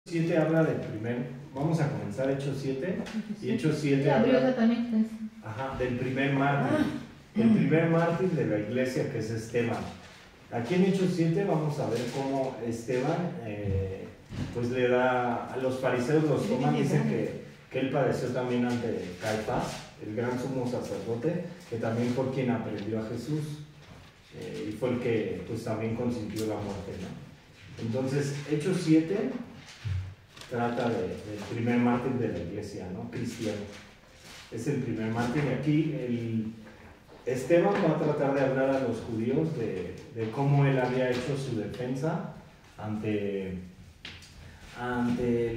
7 habla del vamos a comenzar Hechos 7, y Hechos 7 habla del primer mártir, el primer mártir de la iglesia, que es Esteban. Aquí en Hechos 7 vamos a ver cómo Esteban pues le da a los fariseos, los toman, dicen que él padeció también ante Caifás, el gran sumo sacerdote, que también fue quien aprendió a Jesús, y fue el que pues también consintió la muerte, ¿no? Entonces Hechos 7 trata del primer mártir de la iglesia, ¿no? Cristiano. Es el primer mártir, y aquí Esteban va a tratar de hablar a los judíos de cómo él había hecho su defensa ante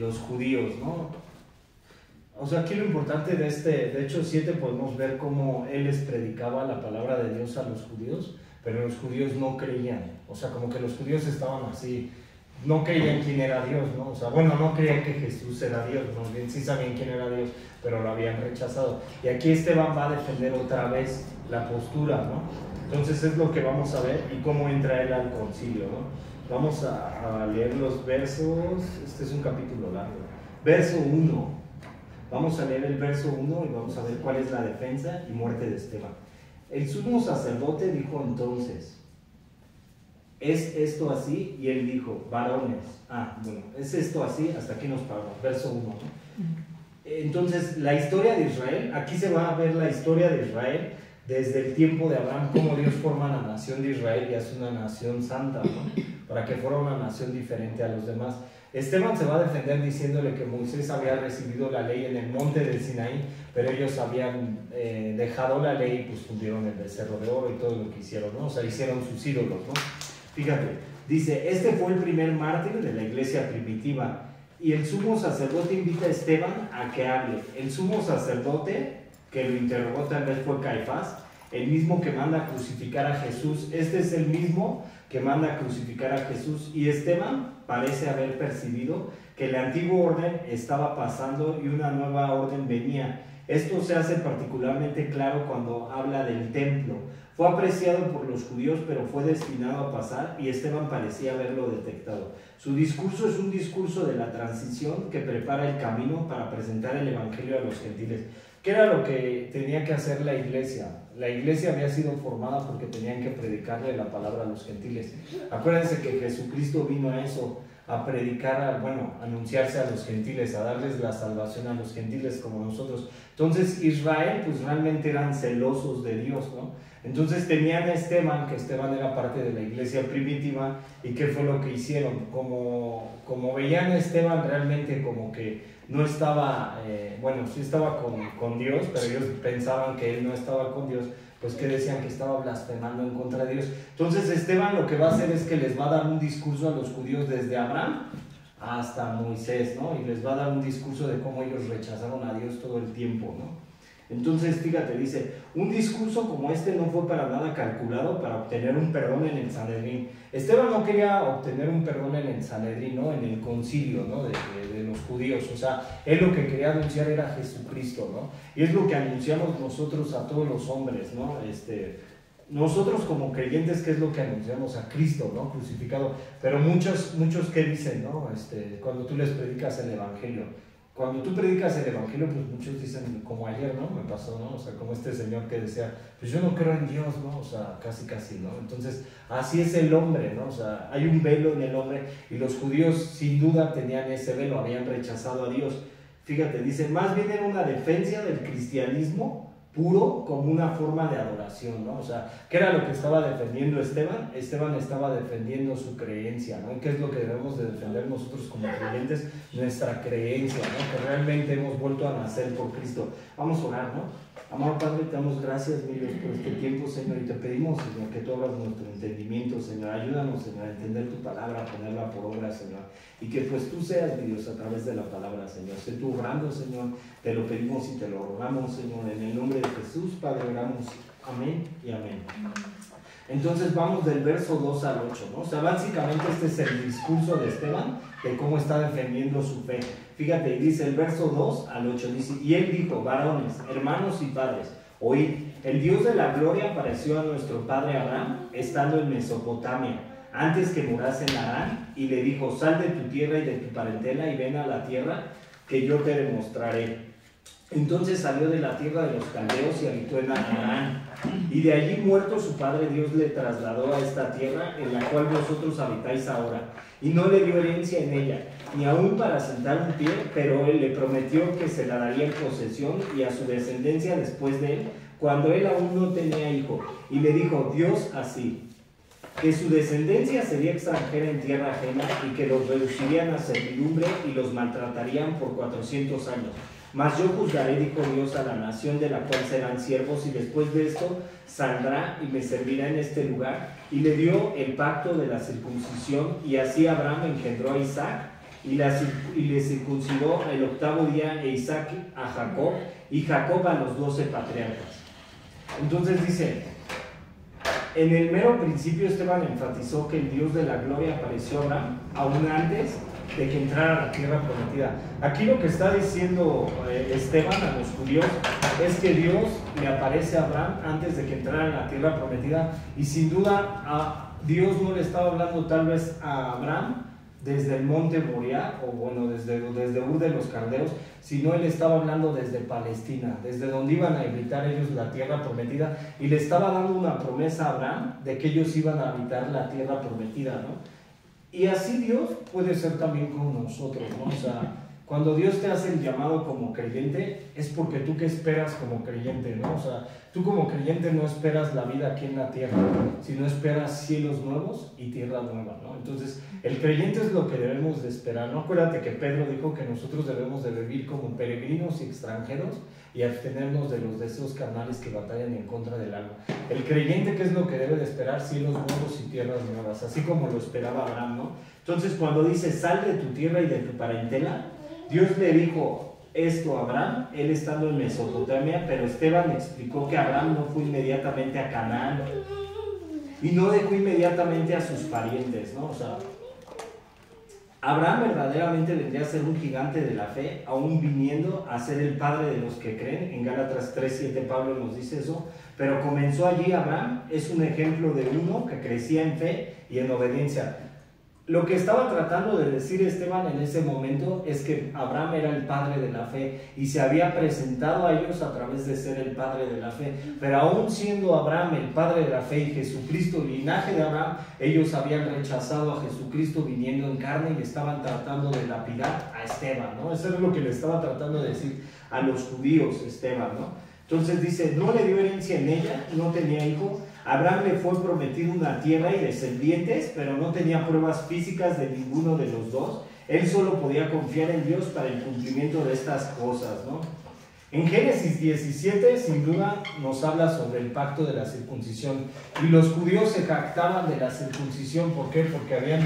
los judíos, ¿no? O sea, aquí lo importante de Hechos 7 podemos ver cómo él les predicaba la palabra de Dios a los judíos, pero los judíos no creían. O sea, como que los judíos estaban así, no creían quién era Dios, ¿no? O sea, bueno, no creían que Jesús era Dios, ¿no? Bien, sí sabían quién era Dios, pero lo habían rechazado. Y aquí Esteban va a defender otra vez la postura, ¿no? Entonces es lo que vamos a ver y cómo entra él al concilio, ¿no? Vamos a leer los versos, este es un capítulo largo. Verso 1, vamos a leer el verso 1 y vamos a ver cuál es la defensa y muerte de Esteban. El sumo sacerdote dijo entonces: ¿es esto así? Y él dijo: varones. Es esto así, hasta aquí nos paramos, verso 1, ¿no? Entonces, la historia de Israel, aquí se va a ver la historia de Israel desde el tiempo de Abraham, cómo Dios forma la nación de Israel y hace una nación santa, ¿no? Para que fuera una nación diferente a los demás. Esteban se va a defender diciéndole que Moisés había recibido la ley en el monte del Sinaí, pero ellos habían dejado la ley y pues fundieron el becerro de oro y todo lo que hicieron, ¿no? O sea, hicieron sus ídolos, ¿no? Fíjate, dice: este fue el primer mártir de la iglesia primitiva. Y el sumo sacerdote invita a Esteban a que hable. El sumo sacerdote que lo interrogó tal vez fue Caifás, el mismo que manda a crucificar a Jesús. Este es el mismo que manda a crucificar a Jesús. Y Esteban parece haber percibido que el antiguo orden estaba pasando y una nueva orden venía. Esto se hace particularmente claro cuando habla del templo. Fue apreciado por los judíos, pero fue destinado a pasar, y Esteban parecía haberlo detectado. Su discurso es un discurso de la transición que prepara el camino para presentar el evangelio a los gentiles. ¿Qué era lo que tenía que hacer la iglesia? La iglesia había sido formada porque tenían que predicarle la palabra a los gentiles. Acuérdense que Jesucristo vino a eso, a predicar, a anunciarse a los gentiles, a darles la salvación a los gentiles como nosotros. Entonces Israel pues realmente eran celosos de Dios, ¿no? Entonces tenían a Esteban, que Esteban era parte de la iglesia primitiva, y ¿qué fue lo que hicieron? Como veían a Esteban realmente como que no estaba, sí estaba con Dios, pero ellos pensaban que él no estaba con Dios, pues que decían que estaba blasfemando en contra de Dios. Entonces Esteban lo que va a hacer es que les va a dar un discurso a los judíos desde Abraham hasta Moisés, ¿no? Y les va a dar un discurso de cómo ellos rechazaron a Dios todo el tiempo, ¿no? Entonces, fíjate, dice: un discurso como este no fue para nada calculado para obtener un perdón en el Sanedrín. Esteban no quería obtener un perdón en el Sanedrín, ¿no? En el concilio, ¿no? de los judíos. O sea, él lo que quería anunciar era Jesucristo, ¿no? Y es lo que anunciamos nosotros a todos los hombres, ¿no? Nosotros como creyentes, ¿qué es lo que anunciamos? A Cristo, ¿no? Crucificado. Pero muchos ¿qué dicen, no? Cuando tú les predicas el evangelio. Cuando tú predicas el evangelio, pues muchos dicen, como ayer, ¿no? Me pasó, ¿no? O sea, como este señor que decía, pues yo no creo en Dios, ¿no? O sea, casi, ¿no? Entonces, así es el hombre, ¿no? O sea, hay un velo en el hombre, y los judíos sin duda tenían ese velo, habían rechazado a Dios. Fíjate, dice: más bien era una defensa del cristianismo puro como una forma de adoración, ¿no? O sea, ¿qué era lo que estaba defendiendo Esteban? Esteban estaba defendiendo su creencia, ¿no? ¿Y qué es lo que debemos de defender nosotros como creyentes? Nuestra creencia, ¿no? Que realmente hemos vuelto a nacer por Cristo. Vamos a orar, ¿no? Amado Padre, te damos gracias, mi Dios, por este tiempo, Señor, y te pedimos, Señor, que tú abras nuestro entendimiento, Señor. Ayúdanos, Señor, a entender tu palabra, a ponerla por obra, Señor, y que pues tú seas, mi Dios, a través de la palabra, Señor. Sé tú obrando, Señor, te lo pedimos y te lo rogamos, Señor, en el nombre de Jesús, Padre, oramos. Amén y amén. Entonces vamos del verso 2 al 8, ¿no? O sea, básicamente este es el discurso de Esteban, de cómo está defendiendo su fe. Fíjate, dice el verso 2 al 8, dice: y él dijo: varones, hermanos y padres, oíd, el Dios de la gloria apareció a nuestro padre Abraham estando en Mesopotamia, antes que morase en Harán, y le dijo, sal de tu tierra y de tu parentela y ven a la tierra que yo te demostraré. Entonces salió de la tierra de los caldeos y habitó en Harán, y de allí muerto su padre Dios le trasladó a esta tierra en la cual vosotros habitáis ahora, y no le dio herencia en ella, ni aún para sentar un pie, pero él le prometió que se la daría en posesión y a su descendencia después de él, cuando él aún no tenía hijo, y le dijo Dios así, que su descendencia sería extranjera en tierra ajena y que los reducirían a servidumbre y los maltratarían por 400 años. Mas yo juzgaré, dijo Dios, a la nación de la cual serán siervos, y después de esto saldrá y me servirá en este lugar. Y le dio el pacto de la circuncisión, y así Abraham engendró a Isaac, y le circuncidó el 8º día, e Isaac a Jacob, y Jacob a los 12 patriarcas. Entonces dice, en el mero principio Esteban enfatizó que el Dios de la gloria apareció a Abraham aún antes de que entrara a la tierra prometida. Aquí lo que está diciendo Esteban a los judíos es que Dios le aparece a Abraham antes de que entrara en la tierra prometida, y sin duda Dios no le estaba hablando tal vez a Abraham desde el monte Moriah, o bueno, desde Ur de los Caldeos, sino él estaba hablando desde Palestina, desde donde iban a habitar ellos la tierra prometida, y le estaba dando una promesa a Abraham de que ellos iban a habitar la tierra prometida, ¿no? Y así Dios puede ser también con nosotros, ¿no? O sea, cuando Dios te hace el llamado como creyente, es porque tú qué esperas como creyente, ¿no? O sea, tú como creyente no esperas la vida aquí en la tierra, sino esperas cielos nuevos y tierra nueva, ¿no? Entonces, el creyente es lo que debemos de esperar, ¿no? Acuérdate que Pedro dijo que nosotros debemos de vivir como peregrinos y extranjeros y abstenernos de los deseos carnales que batallan en contra del alma. El creyente, ¿qué es lo que debe de esperar? Cielos nuevos y tierras nuevas, así como lo esperaba Abraham, ¿no? Entonces, cuando dice, sal de tu tierra y de tu parentela, Dios le dijo esto a Abraham, él estando en Mesopotamia, pero Esteban explicó que Abraham no fue inmediatamente a Canaán y no dejó inmediatamente a sus parientes, ¿no? O sea, Abraham verdaderamente vendría a ser un gigante de la fe, aún viniendo a ser el padre de los que creen. En Gálatas 3:7 Pablo nos dice eso, pero comenzó allí. Abraham es un ejemplo de uno que crecía en fe y en obediencia. Lo que estaba tratando de decir Esteban en ese momento es que Abraham era el padre de la fe y se había presentado a ellos a través de ser el padre de la fe, pero aún siendo Abraham el padre de la fe y Jesucristo el linaje de Abraham, ellos habían rechazado a Jesucristo viniendo en carne y le estaban tratando de lapidar a Esteban, ¿no? Eso es lo que le estaba tratando de decir a los judíos Esteban, ¿no? Entonces dice, no le dio herencia en ella, no tenía hijo. Abraham le fue prometido una tierra y descendientes, pero no tenía pruebas físicas de ninguno de los dos. Él solo podía confiar en Dios para el cumplimiento de estas cosas, ¿no? En Génesis 17, sin duda, nos habla sobre el pacto de la circuncisión. Y los judíos se jactaban de la circuncisión. ¿Por qué? Porque habían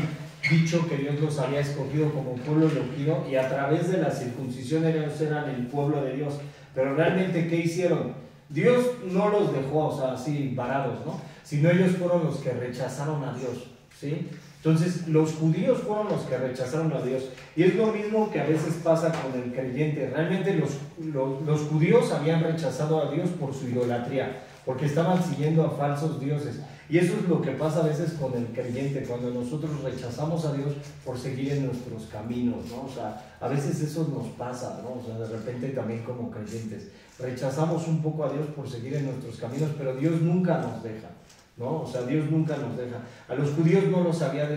dicho que Dios los había escogido como pueblo elegido y a través de la circuncisión ellos eran el pueblo de Dios. Pero realmente, ¿qué hicieron? Dios no los dejó, o sea, así varados, ¿no? Sino ellos fueron los que rechazaron a Dios, ¿sí? Entonces, los judíos fueron los que rechazaron a Dios. Y es lo mismo que a veces pasa con el creyente. Realmente los judíos habían rechazado a Dios por su idolatría, porque estaban siguiendo a falsos dioses. Y eso es lo que pasa a veces con el creyente, cuando nosotros rechazamos a Dios por seguir en nuestros caminos, ¿no? O sea, a veces eso nos pasa, ¿no? O sea, de repente también como creyentes rechazamos un poco a Dios por seguir en nuestros caminos, pero Dios nunca nos deja, ¿no? O sea, Dios nunca nos deja. A los judíos no los había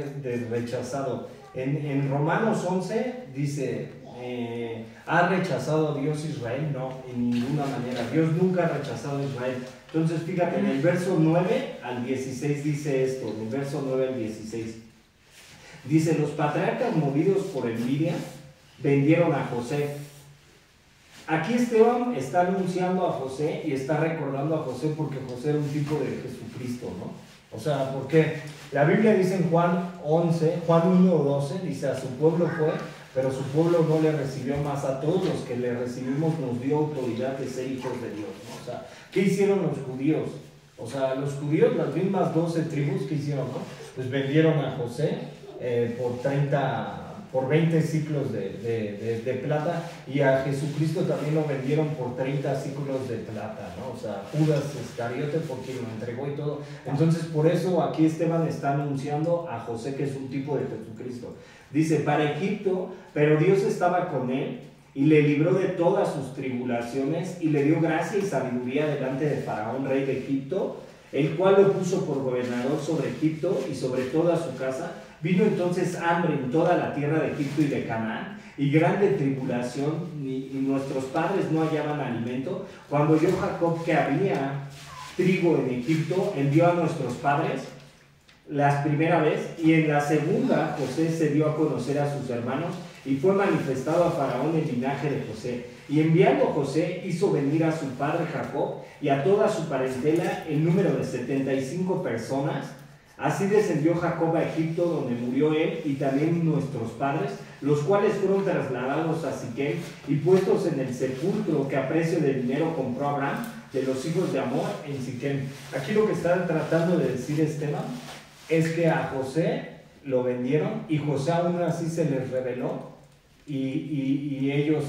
rechazado. En Romanos 11 dice, ¿ha rechazado a Dios Israel? No, en ninguna manera. Dios nunca ha rechazado a Israel. Entonces, fíjate, en el verso 9 al 16 dice esto, en el verso 9 al 16. Dice, los patriarcas movidos por envidia vendieron a José. Aquí Esteban está anunciando a José y está recordando a José porque José era un tipo de Jesucristo, ¿no? O sea, ¿por qué? La Biblia dice en Juan 1:12, dice, a su pueblo fue, pero su pueblo no le recibió, más a todos los que le recibimos nos dio autoridad de ser hijos de Dios, ¿no? O sea, ¿qué hicieron los judíos? O sea, los judíos, las mismas 12 tribus, ¿qué hicieron, no? Pues vendieron a José por por 20 ciclos de plata, y a Jesucristo también lo vendieron por 30 ciclos de plata, ¿no? O sea, Judas Iscariote, por quien lo entregó y todo. Entonces, por eso aquí Esteban está anunciando a José, que es un tipo de Jesucristo. Dice, para Egipto, pero Dios estaba con él y le libró de todas sus tribulaciones y le dio gracia y sabiduría delante de Faraón, rey de Egipto, el cual lo puso por gobernador sobre Egipto y sobre toda su casa. Vino entonces hambre en toda la tierra de Egipto y de Canaán, y grande tribulación, y nuestros padres no hallaban alimento. Cuando oyó Jacob que había trigo en Egipto, envió a nuestros padres la primera vez, y en la segunda José se dio a conocer a sus hermanos, y fue manifestado a Faraón el linaje de José. Y enviando José, hizo venir a su padre Jacob y a toda su parentela, el número de 75 personas. Así descendió Jacob a Egipto, donde murió él y también nuestros padres, los cuales fueron trasladados a Siquem y puestos en el sepulcro que a precio de dinero compró Abraham de los hijos de Amor en Siquem. Aquí lo que está tratando de decir Esteban es que a José lo vendieron y José aún así se les reveló, y ellos,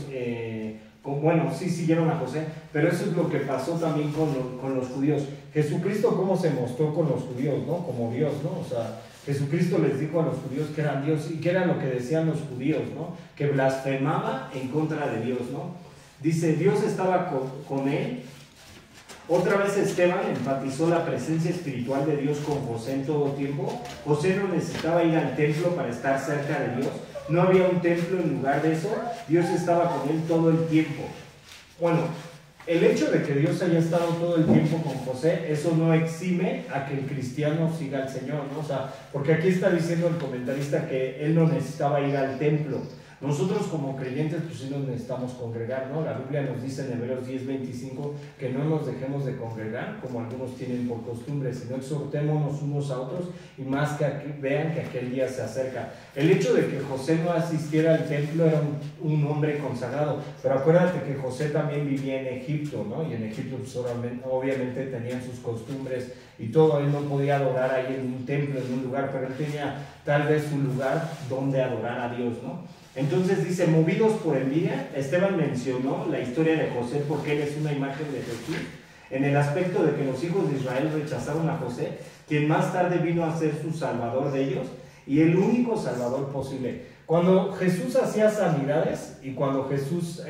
bueno, sí siguieron a José, pero eso es lo que pasó también con los judíos. Jesucristo, ¿cómo se mostró con los judíos, no? Como Dios, ¿no? O sea, Jesucristo les dijo a los judíos que eran Dios, y que era lo que decían los judíos, ¿no? Que blasfemaba en contra de Dios, ¿no? Dice, Dios estaba con él. Otra vez Esteban enfatizó la presencia espiritual de Dios con José en todo tiempo. José no necesitaba ir al templo para estar cerca de Dios. No había un templo en lugar de eso. Dios estaba con él todo el tiempo. Bueno, el hecho de que Dios haya estado todo el tiempo con José, eso no exime a que el cristiano siga al Señor, ¿no? O sea, porque aquí está diciendo el comentarista que él no necesitaba ir al templo. Nosotros como creyentes pues sí nos necesitamos congregar, ¿no? La Biblia nos dice en Hebreos 10:25 que no nos dejemos de congregar como algunos tienen por costumbre, sino exhortémonos unos a otros, y más que vean que aquel día se acerca. El hecho de que José no asistiera al templo era un hombre consagrado, pero acuérdate que José también vivía en Egipto, ¿no? Y en Egipto pues, obviamente tenían sus costumbres y todo. Él no podía adorar ahí en un templo, en un lugar, pero él tenía tal vez un lugar donde adorar a Dios, ¿no? Entonces dice, movidos por envidia, Esteban mencionó la historia de José porque él es una imagen de Jesús, en el aspecto de que los hijos de Israel rechazaron a José, quien más tarde vino a ser su salvador de ellos y el único salvador posible. Cuando Jesús hacía sanidades y cuando Jesús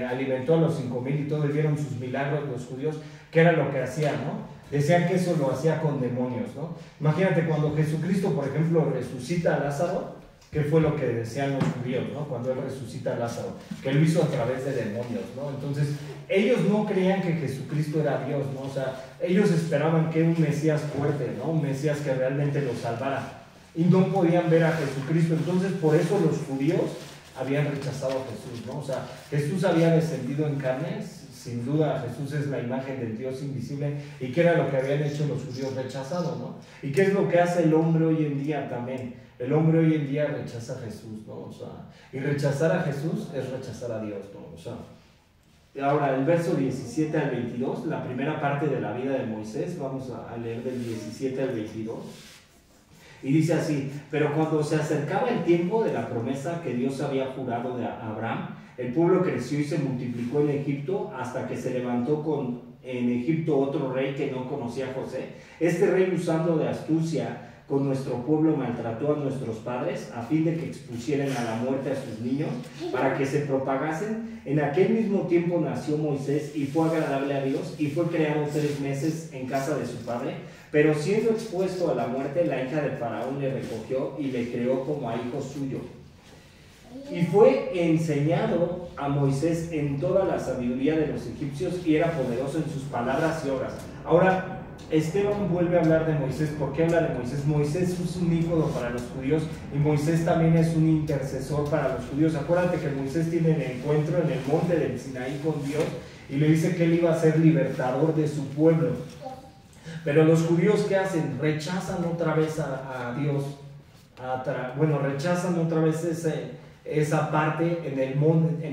alimentó a los 5,000 y todo, y vieron sus milagros los judíos, ¿qué era lo que hacía, no? Decían que eso lo hacía con demonios, ¿no? Imagínate cuando Jesucristo, por ejemplo, resucita a Lázaro. ¿Qué fue lo que decían los judíos, ¿no? Cuando él resucita a Lázaro? Que él lo hizo a través de demonios, ¿no? Entonces, ellos no creían que Jesucristo era Dios, ¿no? O sea, ellos esperaban que un Mesías fuerte, ¿no? Un Mesías que realmente los salvara. Y no podían ver a Jesucristo. Entonces, por eso los judíos habían rechazado a Jesús, ¿no? O sea, Jesús había descendido en carnes. Sin duda, Jesús es la imagen del Dios invisible. ¿Y qué era lo que habían hecho los judíos? Rechazado, ¿no? ¿Y qué es lo que hace el hombre hoy en día también? El hombre hoy en día rechaza a Jesús, ¿no? O sea, y rechazar a Jesús es rechazar a Dios, ¿no? O sea, ahora el verso 17 al 22, la primera parte de la vida de Moisés, vamos a leer del 17 al 22. Y dice así, pero cuando se acercaba el tiempo de la promesa que Dios había jurado de Abraham, el pueblo creció y se multiplicó en Egipto hasta que se levantó en Egipto otro rey que no conocía a José. Este rey, usando de astucia con nuestro pueblo, maltrató a nuestros padres a fin de que expusieran a la muerte a sus niños para que se propagasen. En aquel mismo tiempo nació Moisés y fue agradable a Dios y fue criado 3 meses en casa de su padre, pero siendo expuesto a la muerte, la hija de Faraón le recogió y le creó como a hijo suyo. Y fue enseñado a Moisés en toda la sabiduría de los egipcios y era poderoso en sus palabras y obras. Ahora, Esteban vuelve a hablar de Moisés. ¿Por qué habla de Moisés? Moisés es un ícono para los judíos y Moisés también es un intercesor para los judíos. Acuérdate que Moisés tiene el encuentro en el monte del Sinaí con Dios y le dice que él iba a ser libertador de su pueblo. Pero los judíos, ¿qué hacen? Rechazan otra vez a Dios. Rechazan otra vez esa parte en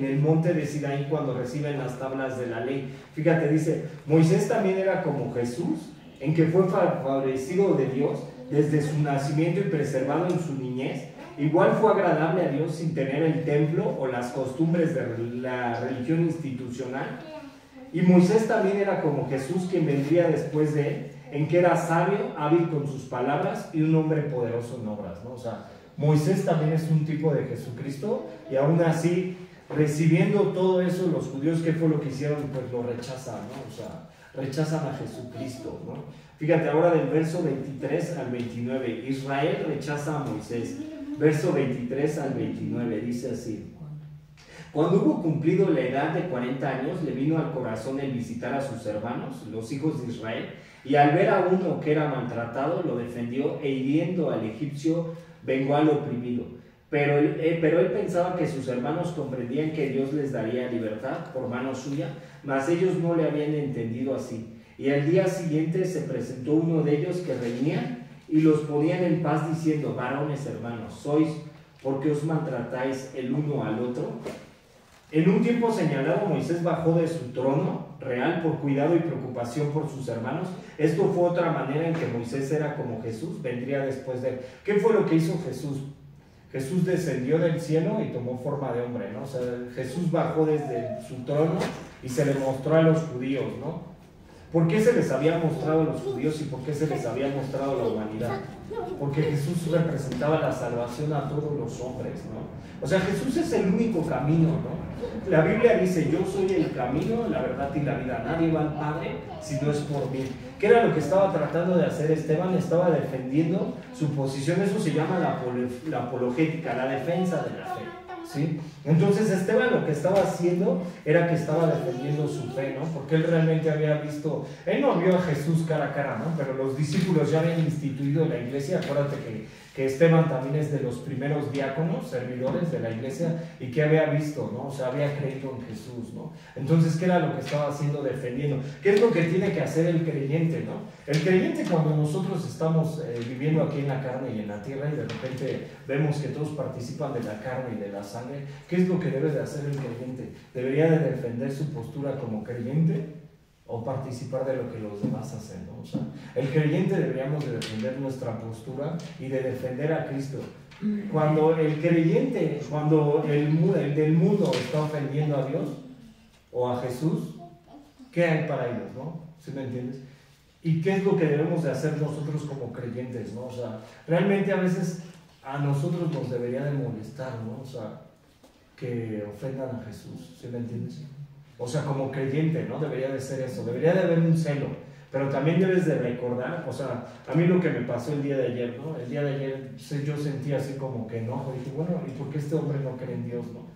el monte de Sinaí cuando reciben las tablas de la ley. Fíjate, dice, Moisés también era como Jesús, en que fue favorecido de Dios desde su nacimiento y preservado en su niñez, Igual fue agradable a Dios sin tener el templo o las costumbres de la religión institucional. Y Moisés también era como Jesús, quien vendría después de él, en que era sabio, hábil con sus palabras y un hombre poderoso en obras, ¿no? O sea, Moisés también es un tipo de Jesucristo, y aún así, recibiendo todo eso, los judíos, ¿qué fue lo que hicieron? Pues lo rechazan, ¿no? O sea, rechazan a Jesucristo, ¿no? Fíjate ahora del verso 23 al 29, Israel rechaza a Moisés. Verso 23 al 29, dice así: Cuando hubo cumplido la edad de 40 años, le vino al corazón el visitar a sus hermanos, los hijos de Israel, y al ver a uno que era maltratado, lo defendió, e hiriendo al egipcio, vengó al oprimido. Pero él pensaba que sus hermanos comprendían que Dios les daría libertad por mano suya, mas ellos no le habían entendido así. Y al día siguiente se presentó uno de ellos que reñía y los ponían en paz, diciendo: varones hermanos, sois, ¿por qué os maltratáis el uno al otro? En un tiempo señalado, Moisés bajó de su trono real por cuidado y preocupación por sus hermanos. Esto fue otra manera en que Moisés era como Jesús, vendría después de él. ¿Qué fue lo que hizo Jesús? Jesús descendió del cielo y tomó forma de hombre, ¿no? O sea, Jesús bajó desde su trono y se le mostró a los judíos, ¿no? ¿Por qué se les había mostrado a los judíos y por qué se les había mostrado a la humanidad? Porque Jesús representaba la salvación a todos los hombres, ¿no? O sea, Jesús es el único camino, ¿no? La Biblia dice: yo soy el camino, la verdad y la vida. Nadie va al Padre si no es por mí. ¿Qué era lo que estaba tratando de hacer Esteban? Estaba defendiendo su posición. Eso se llama la apologética, la defensa de la fe, ¿sí? Entonces Esteban lo que estaba haciendo era que estaba defendiendo su fe, ¿no? Porque él realmente había visto, él no vio a Jesús cara a cara, ¿no? Pero los discípulos ya habían instituido la iglesia. Acuérdate que Esteban también es de los primeros diáconos, servidores de la iglesia, y que había visto, ¿no? O sea, había creído en Jesús, ¿no? Entonces, ¿qué era lo que estaba haciendo? Defendiendo. ¿Qué es lo que tiene que hacer el creyente, no? El creyente, cuando nosotros estamos viviendo aquí en la carne y en la tierra, y de repente vemos que todos participan de la carne y de la sangre, ¿qué es lo que debe de hacer el creyente? ¿Debería de defender su postura como creyente o participar de lo que los demás hacen, ¿no? O sea, el creyente deberíamos de defender nuestra postura y de defender a Cristo. Cuando el creyente, cuando el del mundo está ofendiendo a Dios o a Jesús, ¿qué hay para ellos, no? ¿Sí me entiendes? ¿Y qué es lo que debemos de hacer nosotros como creyentes, no? O sea, realmente a veces a nosotros nos debería de molestar, ¿no? O sea, que ofendan a Jesús, ¿sí me entiendes? O sea, como creyente, ¿no? Debería de ser eso, debería de haber un celo, pero también debes de recordar, o sea, a mí lo que me pasó el día de ayer, ¿no? El día de ayer yo sentí así como que enojo, dije, bueno, ¿y por qué este hombre no cree en Dios, no?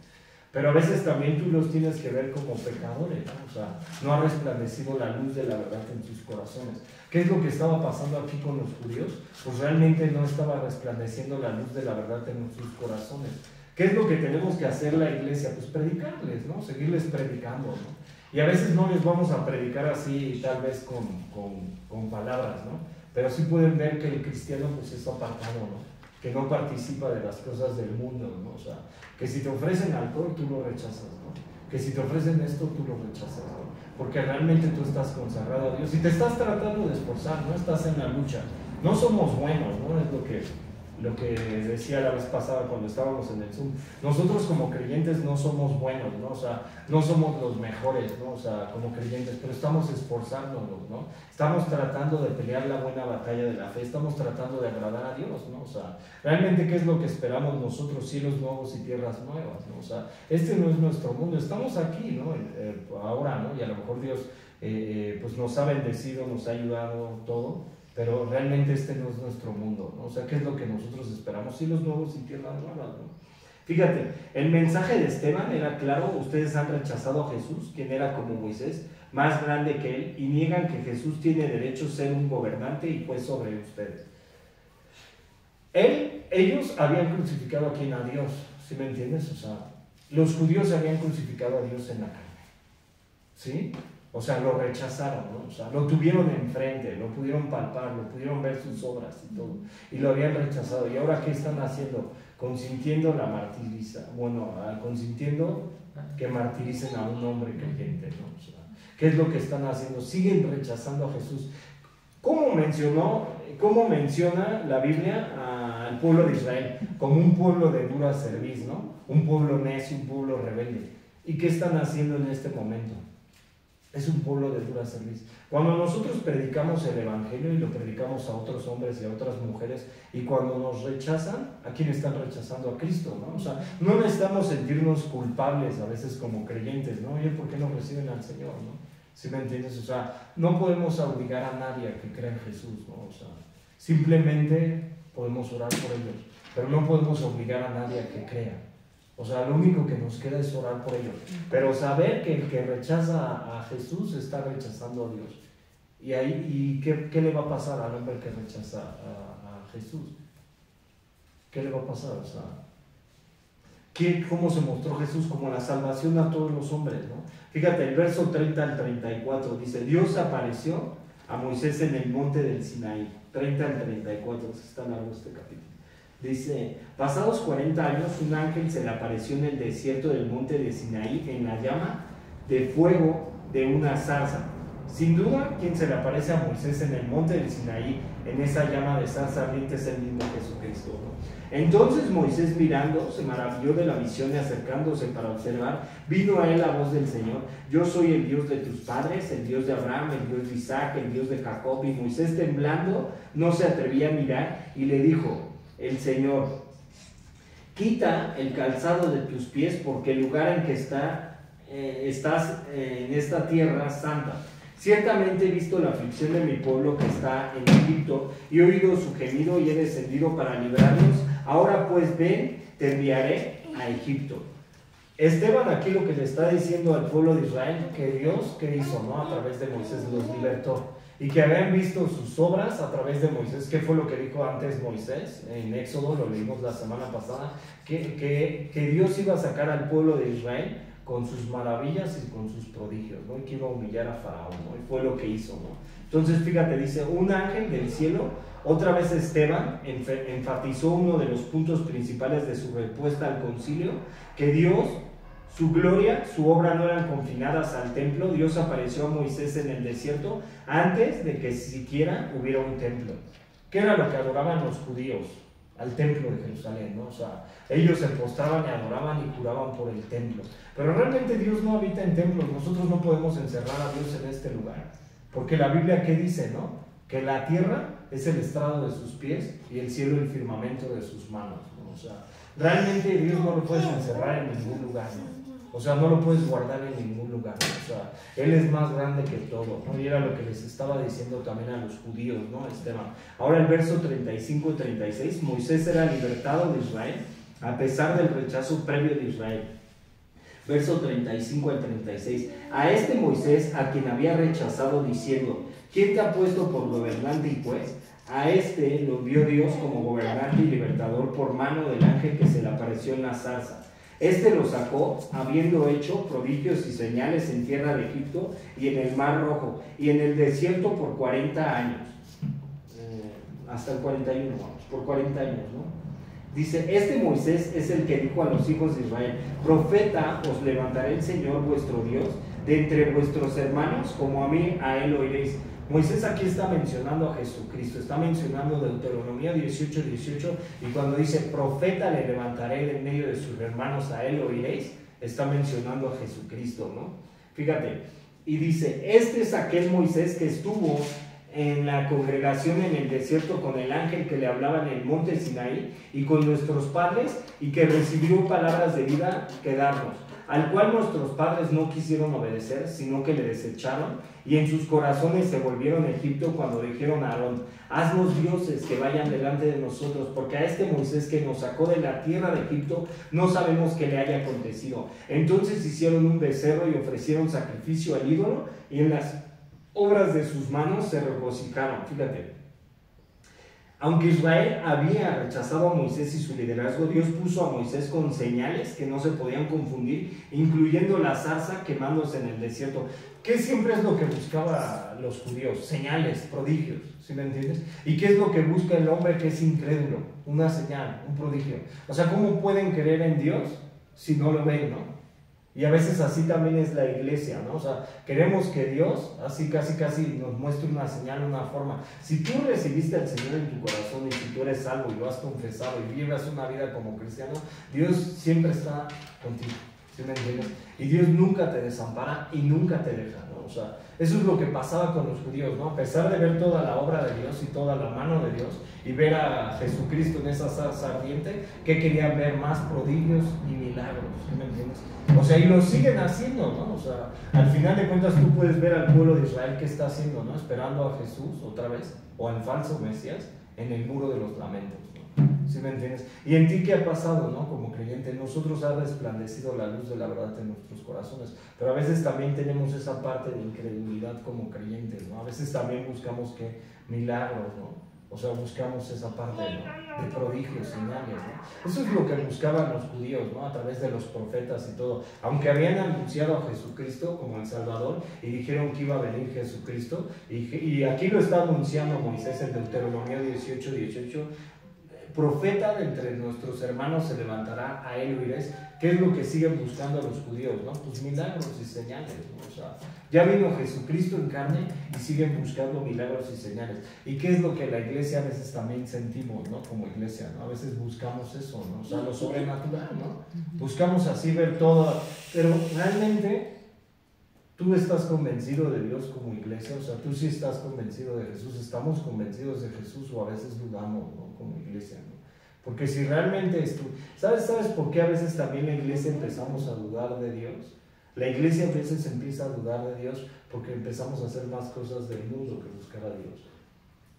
Pero a veces también tú los tienes que ver como pecadores, ¿no? O sea, no ha resplandecido la luz de la verdad en sus corazones. ¿Qué es lo que estaba pasando aquí con los judíos? Pues realmente no estaba resplandeciendo la luz de la verdad en sus corazones. ¿Qué es lo que tenemos que hacer la iglesia? Pues predicarles, ¿no? Seguirles predicando, ¿no? Y a veces no les vamos a predicar así, tal vez con palabras, ¿no? Pero sí pueden ver que el cristiano pues es apartado, ¿no? Que no participa de las cosas del mundo, ¿no? O sea, que si te ofrecen alcohol, tú lo rechazas, ¿no? Que si te ofrecen esto, tú lo rechazas, ¿no? Porque realmente tú estás consagrado a Dios y te estás tratando de esforzar, no estás en la lucha. No somos buenos, ¿no? Es lo que decía la vez pasada cuando estábamos en el Zoom. Nosotros como creyentes no somos buenos, ¿no? O sea, no somos los mejores, ¿no? O sea, como creyentes, pero estamos esforzándonos, ¿no? Estamos tratando de pelear la buena batalla de la fe, estamos tratando de agradar a Dios, ¿no? O sea, realmente, ¿qué es lo que esperamos nosotros? Cielos nuevos y tierras nuevas, ¿no? O sea, este no es nuestro mundo, estamos aquí, ¿no? Ahora, ¿no? Y a lo mejor Dios, pues nos ha bendecido, nos ha ayudado todo. Pero realmente este no es nuestro mundo, ¿no? O sea, ¿qué es lo que nosotros esperamos? Cielos nuevos y tierras nuevas, ¿no? Fíjate, el mensaje de Esteban era claro: ustedes han rechazado a Jesús, quien era como Moisés, más grande que él, y niegan que Jesús tiene derecho a ser un gobernante y juez sobre ustedes. Ellos habían crucificado a quien, a Dios, ¿sí me entiendes? O sea, los judíos habían crucificado a Dios en la carne, ¿sí? O sea, lo rechazaron, ¿no? O sea, lo tuvieron enfrente, lo pudieron palpar, lo pudieron ver sus obras y todo, y lo habían rechazado. ¿Y ahora qué están haciendo? Consintiendo la martiriza, consintiendo que martiricen a un hombre creyente, ¿no? O sea, ¿qué es lo que están haciendo? Siguen rechazando a Jesús. ¿Cómo mencionó ¿cómo menciona la Biblia al pueblo de Israel? Como un pueblo de dura cerviz, ¿no? Un pueblo necio, un pueblo rebelde. ¿Y qué están haciendo en este momento? Es un pueblo de dura cerviz. Cuando nosotros predicamos el Evangelio y lo predicamos a otros hombres y a otras mujeres, y cuando nos rechazan, ¿a quién están rechazando? A Cristo, ¿no? O sea, no necesitamos sentirnos culpables a veces como creyentes, ¿no? Oye, ¿por qué no reciben al Señor, no? ¿Sí me entiendes? O sea, no podemos obligar a nadie a que crea en Jesús, ¿no? O sea, simplemente podemos orar por ellos, pero no podemos obligar a nadie a que crea. O sea, lo único que nos queda es orar por ellos. Pero saber que el que rechaza a Jesús está rechazando a Dios. ¿Y ahí qué le va a pasar al hombre que rechaza a Jesús? ¿Qué le va a pasar? O sea, ¿cómo se mostró Jesús? Como la salvación a todos los hombres, ¿no? Fíjate, el verso 30 al 34 dice: Dios apareció a Moisés en el monte del Sinaí. 30 al 34, está largo este capítulo. Dice: pasados 40 años, un ángel se le apareció en el desierto del monte de Sinaí en la llama de fuego de una zarza. Sin duda, quien se le aparece a Moisés en el monte del Sinaí, en esa llama de zarza ardiente, es el mismo Jesucristo, ¿no? Entonces Moisés, mirando, se maravilló de la visión, y acercándose para observar, vino a él la voz del Señor: yo soy el Dios de tus padres, el Dios de Abraham, el Dios de Isaac, el Dios de Jacob. Y Moisés, temblando, no se atrevía a mirar, y le dijo el Señor: quita el calzado de tus pies, porque el lugar en que estás en esta tierra santa. Ciertamente he visto la aflicción de mi pueblo que está en Egipto, y he oído su gemido, y he descendido para librarlos. Ahora pues ven, te enviaré a Egipto. Esteban aquí lo que le está diciendo al pueblo de Israel, que Dios, ¿qué hizo, no? A través de Moisés los libertó. Y que habían visto sus obras a través de Moisés. ¿Qué fue lo que dijo antes Moisés? En Éxodo, lo leímos la semana pasada, que Dios iba a sacar al pueblo de Israel con sus maravillas y con sus prodigios, ¿no? Y que iba a humillar a Faraón, ¿no? Y fue lo que hizo, ¿no? Entonces, fíjate, dice: un ángel del cielo. Otra vez Esteban enfatizó uno de los puntos principales de su respuesta al concilio, que Dios, su gloria, su obra no eran confinadas al templo. Dios apareció a Moisés en el desierto antes de que siquiera hubiera un templo. ¿Qué era lo que adoraban los judíos? Al templo de Jerusalén, ¿no? O sea, ellos se postraban y adoraban y juraban por el templo. Pero realmente Dios no habita en templos. Nosotros no podemos encerrar a Dios en este lugar. Porque la Biblia, ¿qué dice, no? Que la tierra es el estrado de sus pies y el cielo el firmamento de sus manos, ¿no? O sea, realmente Dios no lo puedes encerrar en ningún lugar, ¿no? O sea, no lo puedes guardar en ningún lugar, ¿no? O sea, Él es más grande que todo, ¿no? Y era lo que les estaba diciendo también a los judíos, ¿no? Esteban. Ahora el verso 35 y 36, Moisés era libertado de Israel a pesar del rechazo previo de Israel. Verso 35 al 36, a este Moisés, a quien había rechazado diciendo: ¿quién te ha puesto por gobernante y juez? A este lo envió Dios como gobernante y libertador por mano del ángel que se le apareció en la zarza. Este lo sacó, habiendo hecho prodigios y señales en tierra de Egipto y en el Mar Rojo, y en el desierto por 40 años. Hasta el 41, vamos, por 40 años, ¿no? Dice: este Moisés es el que dijo a los hijos de Israel: profeta os levantaré el Señor vuestro Dios de entre vuestros hermanos, como a mí, a él oiréis. Moisés aquí está mencionando a Jesucristo, está mencionando Deuteronomio 18:18, y cuando dice profeta le levantaré de en medio de sus hermanos, a él oiréis, está mencionando a Jesucristo, ¿no? Fíjate, y dice: este es aquel Moisés que estuvo en la congregación en el desierto con el ángel que le hablaba en el monte Sinaí y con nuestros padres, y que recibió palabras de vida que darnos, al cual nuestros padres no quisieron obedecer, sino que le desecharon, y en sus corazones se volvieron a Egipto cuando dijeron a Aarón: haznos dioses que vayan delante de nosotros, porque a este Moisés que nos sacó de la tierra de Egipto no sabemos qué le haya acontecido. Entonces hicieron un becerro y ofrecieron sacrificio al ídolo, y en las obras de sus manos se regocijaron. Fíjate, aunque Israel había rechazado a Moisés y su liderazgo, Dios puso a Moisés con señales que no se podían confundir, incluyendo la zarza quemándose en el desierto. ¿Qué siempre es lo que buscaba los judíos? Señales, prodigios, ¿sí me entiendes? ¿Y qué es lo que busca el hombre que es incrédulo? Una señal, un prodigio. O sea, ¿cómo pueden creer en Dios si no lo ven, no? Y a veces así también es la iglesia, ¿no? O sea, queremos que Dios, así casi nos muestre una señal, una forma. Si tú recibiste al Señor en tu corazón y si tú eres salvo y lo has confesado y vivas una vida como cristiano, Dios siempre está contigo, ¿sí me entiendes? Y Dios nunca te desampara y nunca te deja, ¿no? O sea, eso es lo que pasaba con los judíos, ¿no? A pesar de ver toda la obra de Dios y toda la mano de Dios y ver a Jesucristo en esa zarza ardiente, que querían ver más prodigios y milagros, ¿sí me entiendes? O sea, y lo siguen haciendo, ¿no? O sea, al final de cuentas tú puedes ver al pueblo de Israel que está haciendo, ¿no? Esperando a Jesús otra vez, o al falso Mesías, en el muro de los lamentos, ¿no? ¿Sí me entiendes? Y en ti, ¿qué ha pasado, no? Como creyente, nosotros ha resplandecido la luz de la verdad en nuestros corazones, pero a veces también tenemos esa parte de incredulidad como creyentes, ¿no? A veces también buscamos que milagros, ¿no? O sea, buscamos esa parte, ¿no? De prodigios, señales, ¿no? Eso es lo que buscaban los judíos, ¿no? A través de los profetas y todo. Aunque habían anunciado a Jesucristo como el Salvador y dijeron que iba a venir Jesucristo, y aquí lo está anunciando Moisés en Deuteronomio 18:18, profeta de entre nuestros hermanos se levantará, a él oiréis. ¿Qué es lo que siguen buscando los judíos, no? Pues milagros y señales, ¿no? O sea, ya vino Jesucristo en carne y siguen buscando milagros y señales. ¿Y qué es lo que la iglesia a veces también sentimos, ¿no? Como iglesia, ¿no? A veces buscamos eso, ¿no? O sea, lo sobrenatural, ¿no? Buscamos así ver todo, pero realmente tú estás convencido de Dios como iglesia, o sea, tú sí estás convencido de Jesús, estamos convencidos de Jesús o a veces dudamos, ¿no? Como iglesia, ¿no? Porque si realmente ¿sabes por qué a veces también la iglesia empezamos a dudar de Dios? La iglesia a veces empieza a dudar de Dios porque empezamos a hacer más cosas del mundo que buscar a Dios.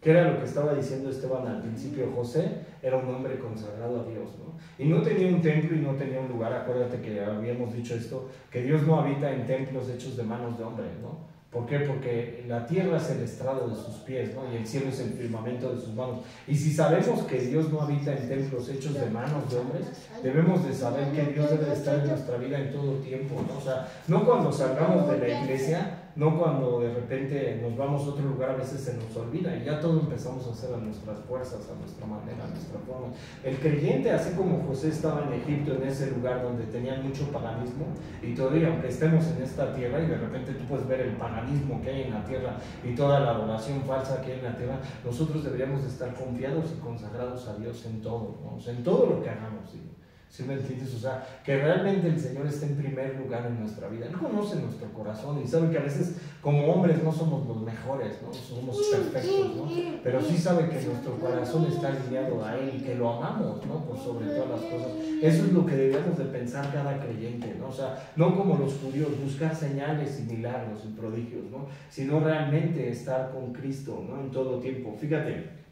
¿Qué era lo que estaba diciendo Esteban al principio? José era un hombre consagrado a Dios, ¿no? Y no tenía un templo y no tenía un lugar. Acuérdate que habíamos dicho esto, que Dios no habita en templos hechos de manos de hombre, ¿no? ¿Por qué? Porque la tierra es el estrado de sus pies, ¿no? Y el cielo es el firmamento de sus manos. Y si sabemos que Dios no habita en templos hechos de manos de hombres, debemos de saber que Dios debe estar en nuestra vida en todo tiempo, ¿no? O sea, no cuando salgamos de la iglesia, no cuando de repente nos vamos a otro lugar, a veces se nos olvida y ya todo empezamos a hacer a nuestras fuerzas, a nuestra manera, a nuestra forma. El creyente, así como José estaba en Egipto, en ese lugar donde tenían mucho paganismo, y todavía aunque estemos en esta tierra y de repente tú puedes ver el paganismo que hay en la tierra y toda la adoración falsa que hay en la tierra, nosotros deberíamos de estar confiados y consagrados a Dios en todo, ¿no? O sea, en todo lo que hagamos, ¿sí? ¿Sí me entiendes? O sea, que realmente el Señor esté en primer lugar en nuestra vida. Él conoce nuestro corazón y sabe que a veces como hombres no somos los mejores, no somos perfectos, ¿no? Pero sí sabe que nuestro corazón está alineado a Él y que lo amamos, ¿no? Por sobre todas las cosas. Eso es lo que debemos de pensar cada creyente, ¿no? O sea, no como los judíos, buscar señales y milagros y prodigios, ¿no? Sino realmente estar con Cristo, ¿no? En todo tiempo. Fíjate.